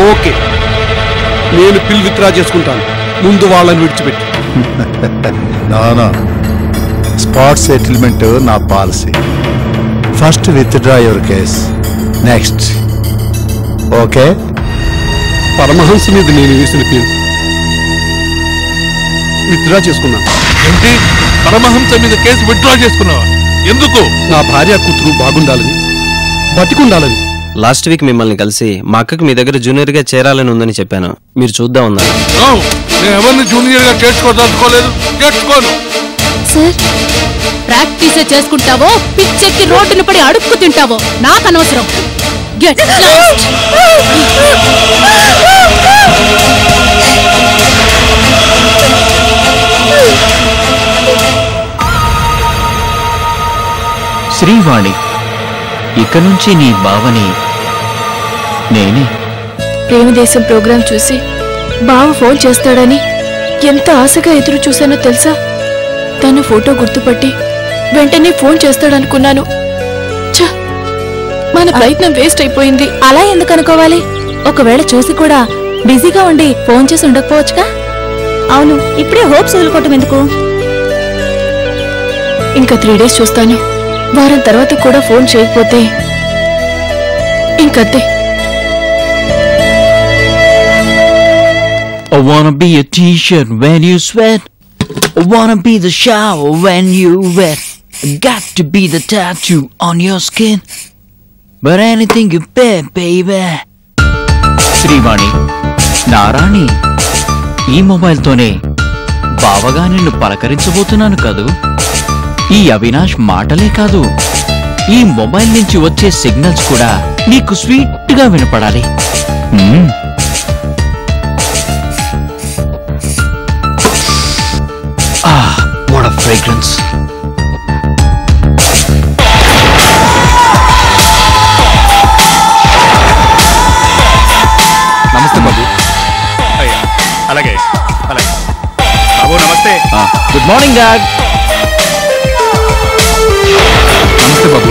Okay, నేను పిల్ withdraw చేసుకుంటాను. ముందు వాళ్ళని విడిచిపెట్టి. నానా, స్పాట్ సెటిల్మెంట్ నా policy. First withdraw your case, next. Okay? Paramahamsa మీద నేను వేసిన పిల్ విత్డ్రా చేసుకున్నాను. ఏంటి? పరమహంస మీద కేసు విత్డ్రా చేసుకున్నావా? ఎందుకు? నా భార్య కూతురు బాగుండాలని, బతికుండాలని. లాస్ట్ వీక్ మిమ్మల్ని కలిసి మా అక్కకి మీ దగ్గర జూనియర్ గా చేరాలని ఉందని చెప్పాను. మీరు చూద్దాం ఉన్నారు. నేను ఎవరిని జూనియర్ గా చేర్చుకోదలుచుకోలేదు, చేర్చుకోను. సార్, ప్రాక్టీసే చేసుకుంటావో పిచ్చెక్కి రోడ్డును పడి అడుక్కు తింటావో నాకు అనవసరం. Get lost. శ్రీవాణి, ఇక నుంచి నీ బావని నేనే. ప్రేమదేశం ప్రోగ్రాం చూసి బావ ఫోన్ చేస్తాడని ఎంత ఆశగా ఎదురు చూశానో తెలుసా? తను ఫోటో గుర్తుపట్టి వెంటనే ఫోన్ చేస్తాడనుకున్నాను. మన ప్రయత్నం వేస్ట్ అయిపోయింది. అలా ఎందుకు అనుకోవాలి? ఒకవేళ చూసి కూడా బిజీగా ఉండి ఫోన్ చేసి ఉండకపోవచ్చుగా. అవును, ఇప్పుడే హోప్స్ వదులుకోవటం ఎందుకు? ఇంకా 3 days చూస్తాను. వారం తర్వాత కూడా ఫోన్ చేయకపోతే ఇంకంతే. I wanna be a t-shirt when you sweat. I wanna be the shower when you wet. I got to be the tattoo on your skin. But anything you pay, baby. Srivani, నారాణి, ఈ మొబైల్తోనే బావగా నిన్ను పలకరించబోతున్నాను కదూ. ఈ అవినాష్ మాటలే కాదు, ఈ mobile నుంచి వచ్చే signals కూడా నీకు స్వీట్ గా వినపడాలి. What a fragrance. నమస్తే బాబు. అలాగే అలాగే బాబు, నమస్తే. Good morning dad. నమస్తే బాబు.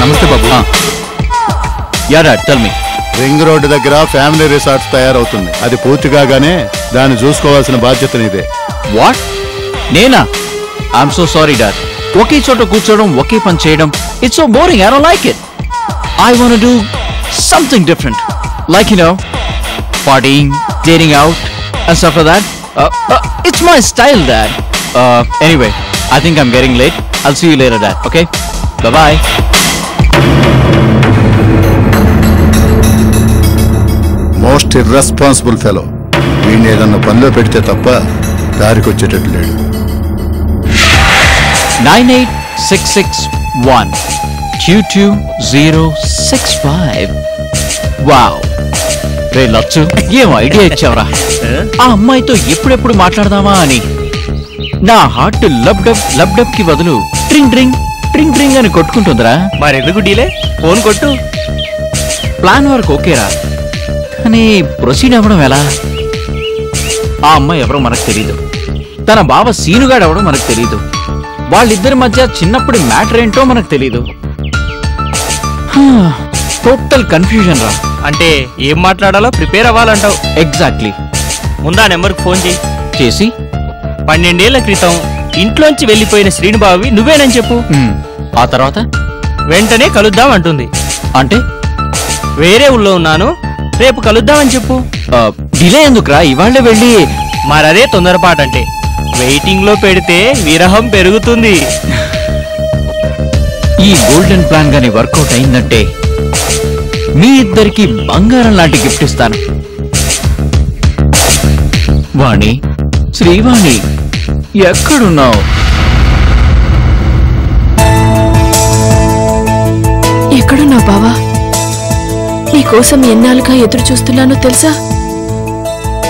నమస్తే బాబు. Yeah dad, tell me. Ring road దగ్గర ఫ్యామిలీ రిసార్ట్స్ తయారవుతుంది. అది పూర్తి కాగానే దాన్ని చూసుకోవాల్సిన బాధ్యత నీదే. వాట్? నేనా? I'm so sorry dad. ఒకే చోట కూర్చోవడం, ఒకే పని చేయడం, it's so boring. I don't like it. I want to do something different, like you know, partying, dating out and stuff like that. It's my style, dad. Anyway, I think I'm getting late. I'll see you later, dad. Okay? Bye-bye. Most irresponsible fellow. వీడిని ఏదన్నా పనిలో పెడితే తప్ప దారికి వచ్చేటట్టు లేడు. 98661 22065. Wow, రే లచ్చు, ఏం idea ఇచ్చావరా? ఆ అమ్మాయితో ఎప్పుడెప్పుడు మాట్లాడదామా అని. నా హార్ట్ లబ్ డబ్ కి బదులు ట్రింగ్ డ్రింగ్ ట్రింగ్ డ్రింగ్ అని కొట్టుకుంటుందిరా. మరెందుకు డీలే? ఫోన్ కొట్టు. ప్లాన్ వరకు ఓకేరా, కానీ ప్రొసీడ్ అవ్వడం ఎలా? ఆ అమ్మాయి ఎవరో మనకు తెలీదు, తన బావ సీనుగాడు ఎవడో మనకు తెలీదు, వాళ్ళిద్దరి మధ్య చిన్నప్పుడు మ్యాటర్ ఏంటో మనకు తెలీదు. టోటల్ కన్ఫ్యూజన్ రా. అంటే ఏం మాట్లాడాలో ప్రిపేర్ అవ్వాలంటావు? ఎగ్జాక్ట్లీ. ముందా నెంబర్కి ఫోన్ చేసి 12 ఏళ్ల క్రితం ఇంట్లోంచి వెళ్లిపోయిన శ్రీనుబాబువి నువ్వేనని చెప్పు. ఆ తర్వాత వెంటనే కలుద్దాం అంటుంది. అంటే వేరే ఊళ్ళో ఉన్నాను, రేపు కలుద్దామని చెప్పు. డిలే ఎందుకురా, ఇవాళ్లే వెళ్ళి. మరదే తొందరపాటంటే. వెయిటింగ్ లో పెడితే విరహం పెరుగుతుంది. ఈ గోల్డెన్ ప్లాన్ గాని వర్కౌట్ అయిందంటే మీ ఇద్దరికి బంగారం లాంటి గిఫ్ట్ ఇస్తాను. వాణి, శ్రీవాణి, ఎక్కడున్నావు? ఎక్కడున్నావు బావా? నీకోసం ఎన్నాళ్ళుగా ఎదురు చూస్తున్నానో తెలుసా?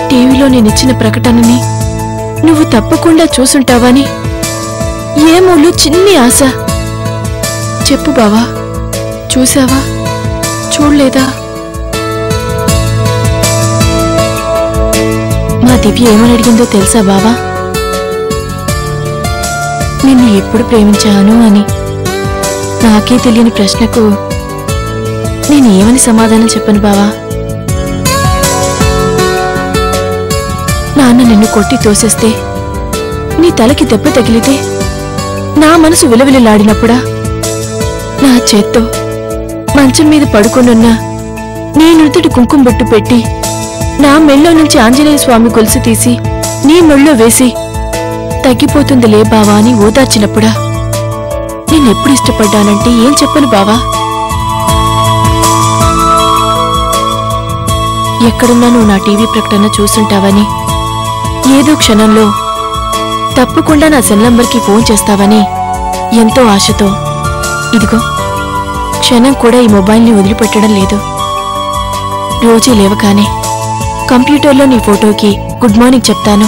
టీవీలో నేనిచ్చిన ప్రకటనని నువ్వు తప్పకుండా చూసుంటావని ఏమోలు చిన్ని ఆశ. చెప్పు బావా, చూసావా చూడలేదా? మా దివ్య ఏమని అడిగిందో తెలుసా బావా? నిన్ను ఎప్పుడు ప్రేమించాను అని. నాకే తెలియని ప్రశ్నకు నేను ఏమని సమాధానం చెప్పను బావా? నాన్న నిన్ను కొట్టి తోసేస్తే నీ తలకి దెబ్బ తగిలితే నా మనసు విలవిలలాడినప్పుడా నా చేత్తో మంచం మీద పడుకొనున్న నీ నుదుటి కుంకుమ బొట్టు పెట్టి నా మెళ్ళో నుంచి ఆంజనేయ స్వామి గొలుసు తీసి నీ మెళ్ళో వేసి తగ్గిపోతుందిలే బావా అని ఓదార్చినప్పుడా నేనెప్పుడు ఇష్టపడ్డానంటే ఏం చెప్పను బావా? ఎక్కడున్నా నువ్వు నా టీవీ ప్రకటన చూసుంటావని, ఏదో క్షణంలో తప్పకుండా నా సెల్ నంబర్కి ఫోన్ చేస్తావని ఎంతో ఆశతో ఇదిగో క్షణం కూడా ఈ మొబైల్ని వదిలిపెట్టడం లేదు. రోజు లేవగానే కంప్యూటర్లో నీ ఫోటోకి గుడ్ మార్నింగ్ చెప్తాను,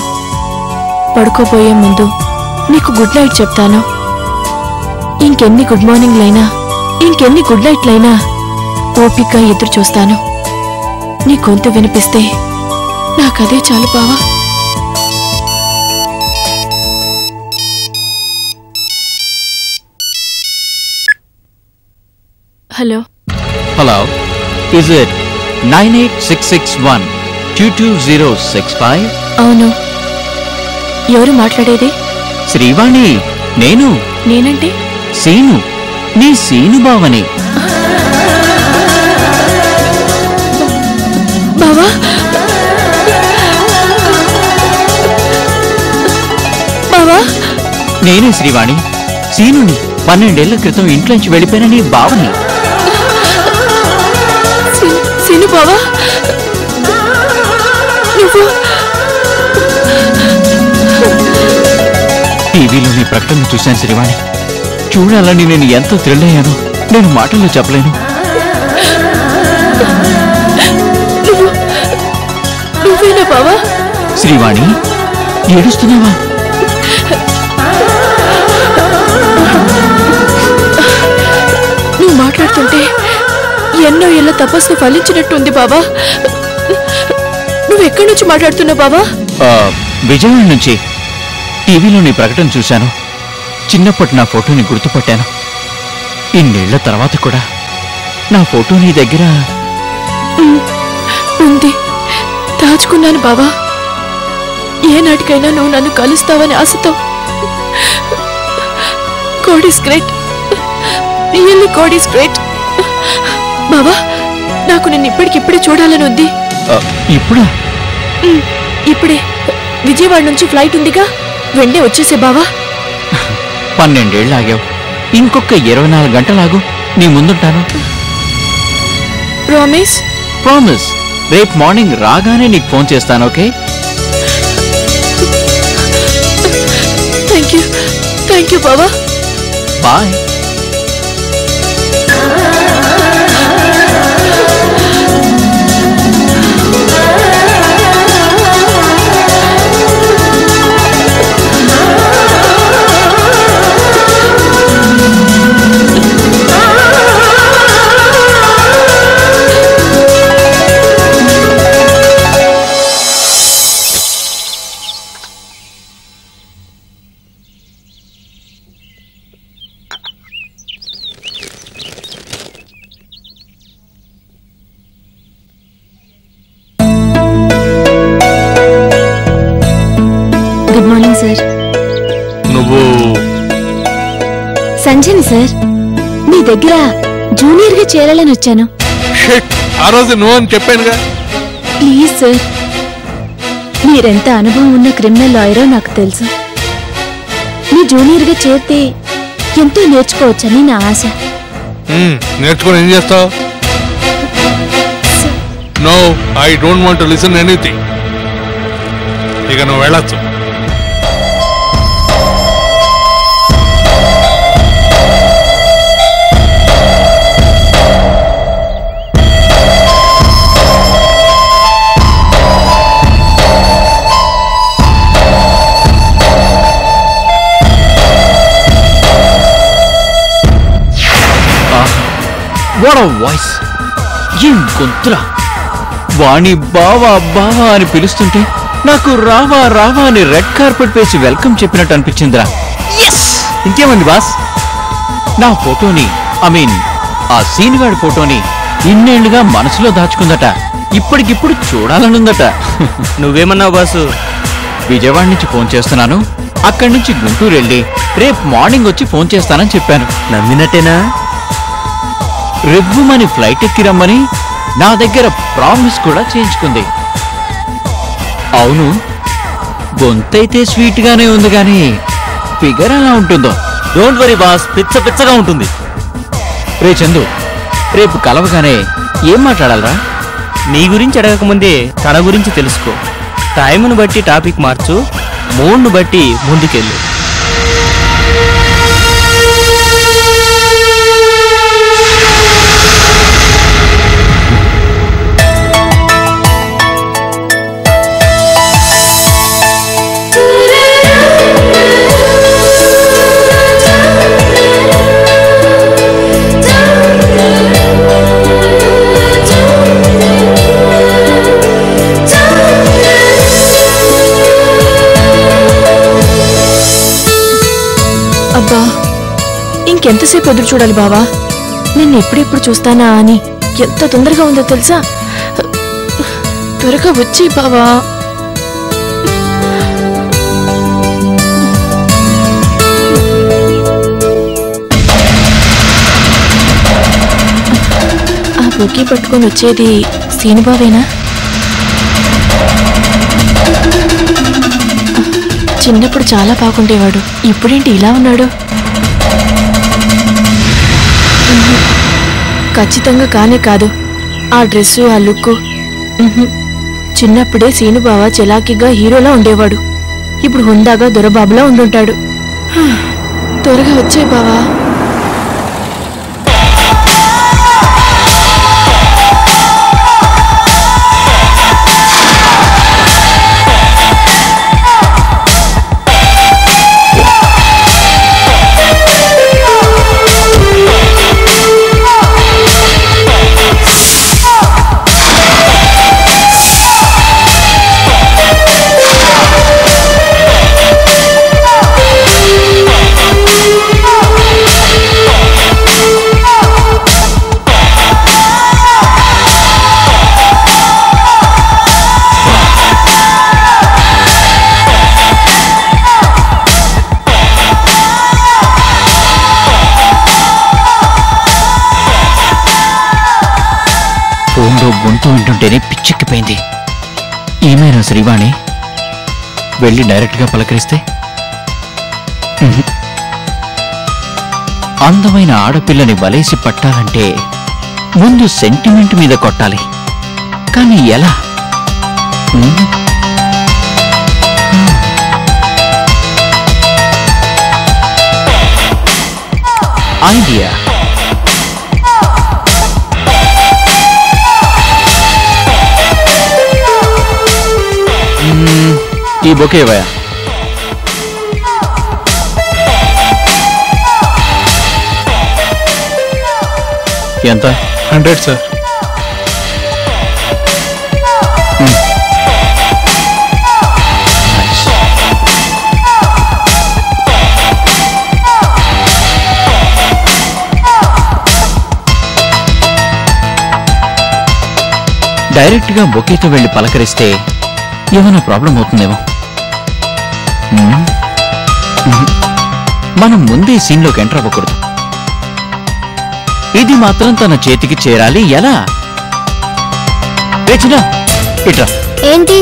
పడుకోబోయే ముందు నీకు గుడ్ నైట్ చెప్తాను. ఇంకెన్ని గుడ్ మార్నింగ్లైనా ఇంకెన్ని గుడ్ నైట్లైనా ఓపికగా ఎదురు చూస్తాను. నీ గొంతు వినిపిస్తే నాకదే చాలు బావా. Hello hello, is it 9866122065? అవును, ఎవరు మాట్లాడేది? శ్రీవాణి, నేను నేనంటే సీను, నీ సీను బావని. బావా బావా, నేనే శ్రీవాణి, సీనుని. 12 ఏళ్ల క్రితం ఇంట్లోంచి వెళ్ళిపోయిన నీ బావని. సీను బావా, నువ్వు టీవీలో నీ ప్రకటన చూశాను శ్రీవాణి. చూడాలని నేను ఎంతో థ్రిల్ అయ్యాను, నేను మాటల్లో చెప్పలేను. నువ్వేనా బావా? శ్రీవాణి, ఏడుస్తున్నావా? నువ్వు మాట్లాడుతుంటే ఎన్నో ఏళ్ల తపస్సు ఫలించినట్టుంది బావా. నువ్వెక్కడి నుంచి మాట్లాడుతున్నావు బావా? విజయవాడ నుంచి. టీవీలో నీ ప్రకటన చూశాను, చిన్నప్పటి నా ఫోటోని గుర్తుపట్టాను. ఇన్నేళ్ల తర్వాత కూడా నా ఫోటో నీ దగ్గర ఉంది, దాచుకున్నాను బావా. ఏనాటికైనా నువ్వు నన్ను కలుస్తావని ఆశతో. God is great, really God is great. బావా, నాకు నిన్ను ఇప్పటికిప్పుడే చూడాలని ఉంది. ఇప్పుడా? ఇప్పుడే. విజయవాడ నుంచి ఫ్లైట్ ఉందిగా, వెంటనే వచ్చేసే బావా. 12 ఏళ్ళు ఆగావు, ఇంకొక 24 గంటలాగు, నీ ముందుంటాను. ప్రామిస్? ప్రామిస్. రేపు మార్నింగ్ రాగానే నీకు ఫోన్ చేస్తాను, ఓకే? థ్యాంక్ యూ బావా. బాయ్. Good morning sir. నువ్వు సంజయ్ సార్, మీ దగ్గర జూనియర్ గా చేరాలని వచ్చాను. షిట్, ఆ రోజు నువ్వు అని చెప్పానుగా. ప్లీజ్ సార్, మీరెంత అనుభవం ఉన్న క్రిమినల్ లాయరో నాకు తెలుసు. మీ జూనియర్ గా చేరితే ఎంతో నేర్చుకోవచ్చని నా ఆశ. నేర్చుకొని ఏం చేస్తావు? No, I don't want to listen anything. ఇక నువ్వు వెళ్ళొచ్చు. వాట్ ఆ వాయిస్! ఏం గొంతురా! వాణి బావా బావా అని పిలుస్తుంటే నాకు రావా రావా అని రెడ్ కార్పెట్ వేసి వెల్కమ్ చెప్పినట్టు అనిపించిందిరా. ఇంకేమంది బాస్, నా ఫోటోని ఆ సీనుగాడి ఫోటోని ఇన్నేళ్లుగా మనసులో దాచుకుందట, ఇప్పటికిప్పుడు చూడాలనుందట. నువ్వేమన్నావు బాసు? విజయవాడ నుంచి ఫోన్ చేస్తున్నాను, అక్కడి నుంచి గుంటూరు వెళ్ళి రేపు మార్నింగ్ వచ్చి ఫోన్ చేస్తానని చెప్పాను. నమ్మినట్టేనా? రెవ్వుమని ఫ్లైట్ ఎక్కి రమ్మని నా దగ్గర ప్రామిస్ కూడా చేయించుకుంది. అవును, గొంతైతే స్వీట్ గానే ఉంది కానీ ఫిగర్ ఎలా ఉంటుందో. డోంట్ వరీ బాస్, పిచ్చగా ఉంటుంది. రే చందు, రేపు కలవగానే ఏం మాట్లాడాలరా? నీ గురించి అడగకముందే తన గురించి తెలుసుకో. టైంను బట్టి టాపిక్ మార్చు, మూడ్ను బట్టి ముందుకెళ్ళు. అబ్బా, ఇంకెంతసేపు ఎదురు చూడాలి బావా? నిన్ను ఎప్పుడెప్పుడు చూస్తానా అని ఎంత తొందరగా ఉందో తెలుసా? త్వరగా వచ్చి బావా. ఆ బొకే పట్టుకొని వచ్చేది సీనుబావేనా? చిన్నప్పుడు చాలా బాగుండేవాడు, ఇప్పుడేంటి ఇలా ఉన్నాడు? ఖచ్చితంగా కానే కాదు. ఆ డ్రెస్సు, ఆ లుక్కు. చిన్నప్పుడే సీనుబావ చలాకీగా హీరోలా ఉండేవాడు, ఇప్పుడు హుందాగా దొరబాబులా ఉండుంటాడు. త్వరగా వచ్చే బావా. ఫోన్లో గొంతు వింటుంటేనే పిచ్చెక్కిపోయింది. ఏమైనా శ్రీవాణి వెళ్ళి డైరెక్ట్గా పలకరిస్తే? అందమైన ఆడపిల్లని వలేసి పట్టాలంటే ముందు సెంటిమెంట్ మీద కొట్టాలి, కానీ ఎలా? ఐడియా. ఈ బొకే ఇవ్వయా? ఎంత? 100 సార్. డైరెక్ట్ గా బొకేతో వెళ్ళి పలకరిస్తే ఏమైనా ప్రాబ్లం అవుతుందేమో. మనం ముందే సీన్లోకి ఎంటర్ అవ్వకూడదు. ఇది మాత్రం తన చేతికి చేరాలి. ఎలా? రేచినా, ఇట్రా. ఏంటి?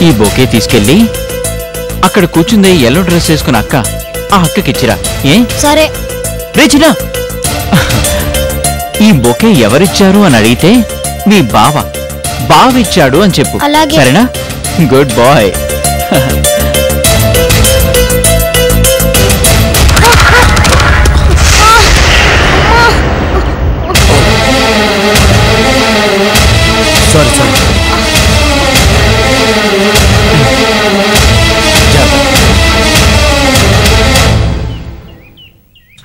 ఈ బొకే తీసుకెళ్ళి అక్కడ కూర్చుందే ఎల్లో డ్రెస్ వేసుకున్న అక్క, ఆ అక్కకిచ్చిరా. ఏ? సరే. రేచినా, ఈ బొకే ఎవరిచ్చారు అని అడిగితే మీ బావిచ్చాడు అని చెప్పు. అలాగే. సరేనా? Good boy. సారీ.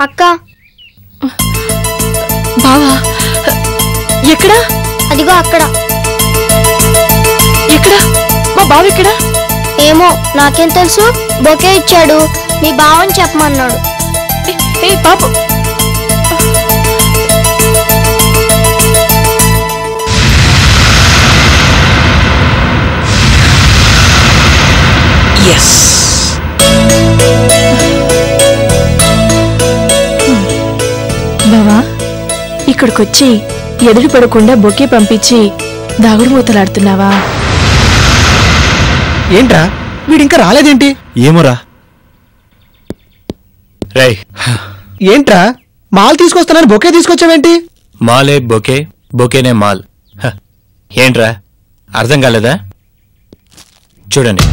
అక్క, బావా ఎక్కడా? అదిగో అక్కడ. ఎక్కడా? మా బావ ఎక్కడా? ఏమో, నాకేం తెలుసు. బొకే ఇచ్చాడు, మీ బావని చెప్పమన్నాడు. ఏ బాబు, బావా ఇక్కడికొచ్చి ఎదురు పడకుండా బొకే పంపించి దాగుడు మూతలాడుతున్నావా? ఏంట్రా వీడింకా రాలేదేంటి? ఏమోరా. రై ఏంట్రా మాల్ తీసుకొస్తానని బొకే తీసుకొచ్చావేంటి? మాలే బొకే, బొకేనే మాల్. ఏంట్రా అర్థం కాలేదా? చూడండి.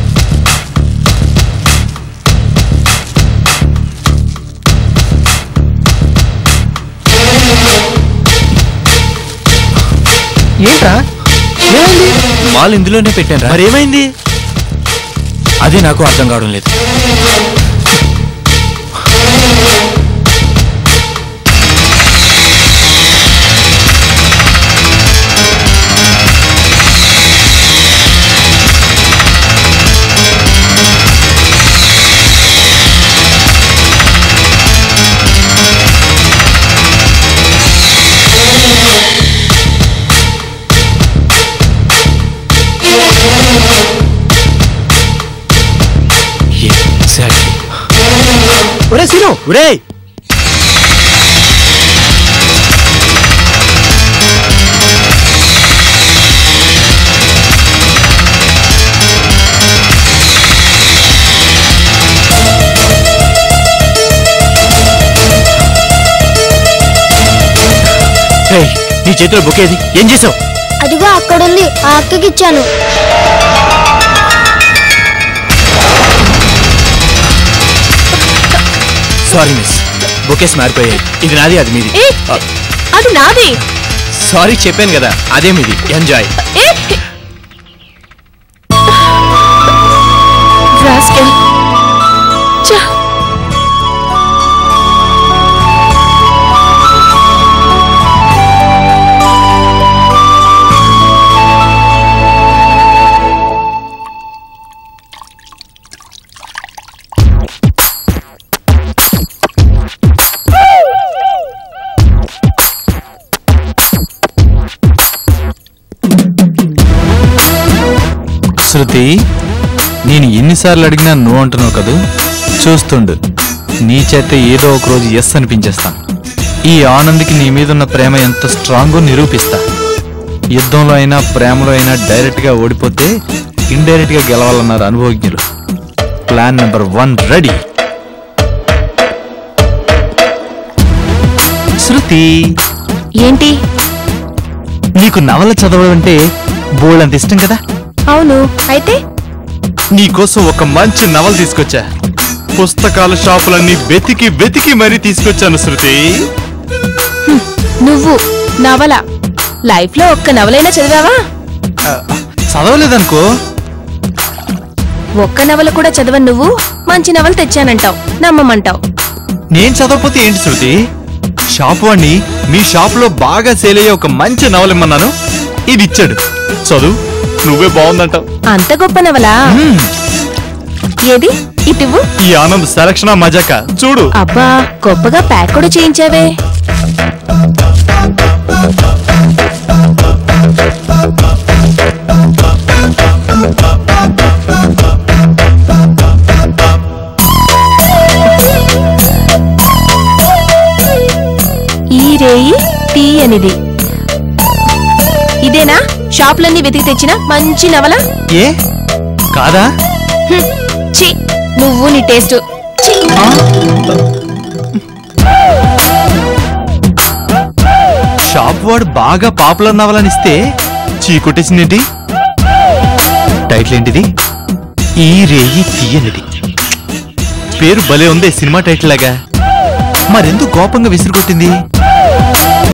ఏంట్రా ఏమైంది? మాల్ ఇందులోనే పెట్టాను. మరి ఏమైంది? అదే నాకు అర్థం కావడం లేదు. ఒరే సీను, ఒరే నీ చేతిలో బొకేది ఏం చేసావు? అదిగో అక్కడుంది, ఆ అక్కకి ఇచ్చాను. సారీ మిస్, బొకేస్ మారిపోయాయి. ఇది నాది, అది మీది. అది నాది. సారీ చెప్పాను కదా, అదే మీది. ఎంజాయ్. రాస్కెల్. ఛ! శృతి, నేను ఎన్నిసార్లు అడిగినా నువ్వు అంటున్నావు కదూ. చూస్తుండు, నీ చేత ఏదో ఒక రోజు ఎస్ అనిపించేస్తాను. ఈ ఆనంద్కి నీ మీదున్న ప్రేమ ఎంత స్ట్రాంగో నిరూపిస్తా. యుద్ధంలో అయినా ప్రేమలో అయినా డైరెక్ట్గా ఓడిపోతే ఇండైరెక్ట్గా గెలవాలన్నారు అనుభవజ్ఞులు. Plan number 1 ready. శృతి, ఏంటి? నీకు నవల చదవడం అంటే బోల్డంత ఇష్టం కదా? అవును, అయితే నీకోసం ఒక మంచి నవల తీసుకొచ్చా. పుస్తకాల షాపులన్నీ వెతికి వెతికి మరీ తీసుకొచ్చాను శృతి. నువ్వు నవల లైఫ్ లో ఒక్క నవలైనా చదివావా? చదవలేదనుకో. ఒక్క నవల కూడా చదవని నువ్వు మంచి నవల తెచ్చానంటావు, నమ్మమంటావు. నేను చదవకపోతే ఏంటి శృతి? షాపు వాణ్ణి మీ షాపులో బాగా సేల్ అయ్యే ఒక మంచి నవల ఇమ్మన్నాను, ఇది ఇచ్చాడు. చదువు, నువ్వే బాగుందంటావు. అంత గొప్ప నవలా? ఏది ఇటువు. ఈ ఆనంద్ సెలక్షన్ మజాక చూడు. అబ్బా, గొప్పగా ప్యాక్ కూడా చేయించావే. ఈ రేయి తీయనిది. ఇదేనా షాపులన్నీ వెతికి తెచ్చిన మంచి నవల? ఏ కాదా? ఛీ, నువ్వు నీ టేస్ట్. షాప్ వాడు బాగా పాపులర్ నవలనిస్తే చీకొట్టేసిందేంటి? టైటిల్ ఏంటిది? ఈ రేయి తీయనిది. పేరు భలే ఉందే, సినిమా టైటిల్ లాగా. మరెందుకు కోపంగా విసిరుకొట్టింది?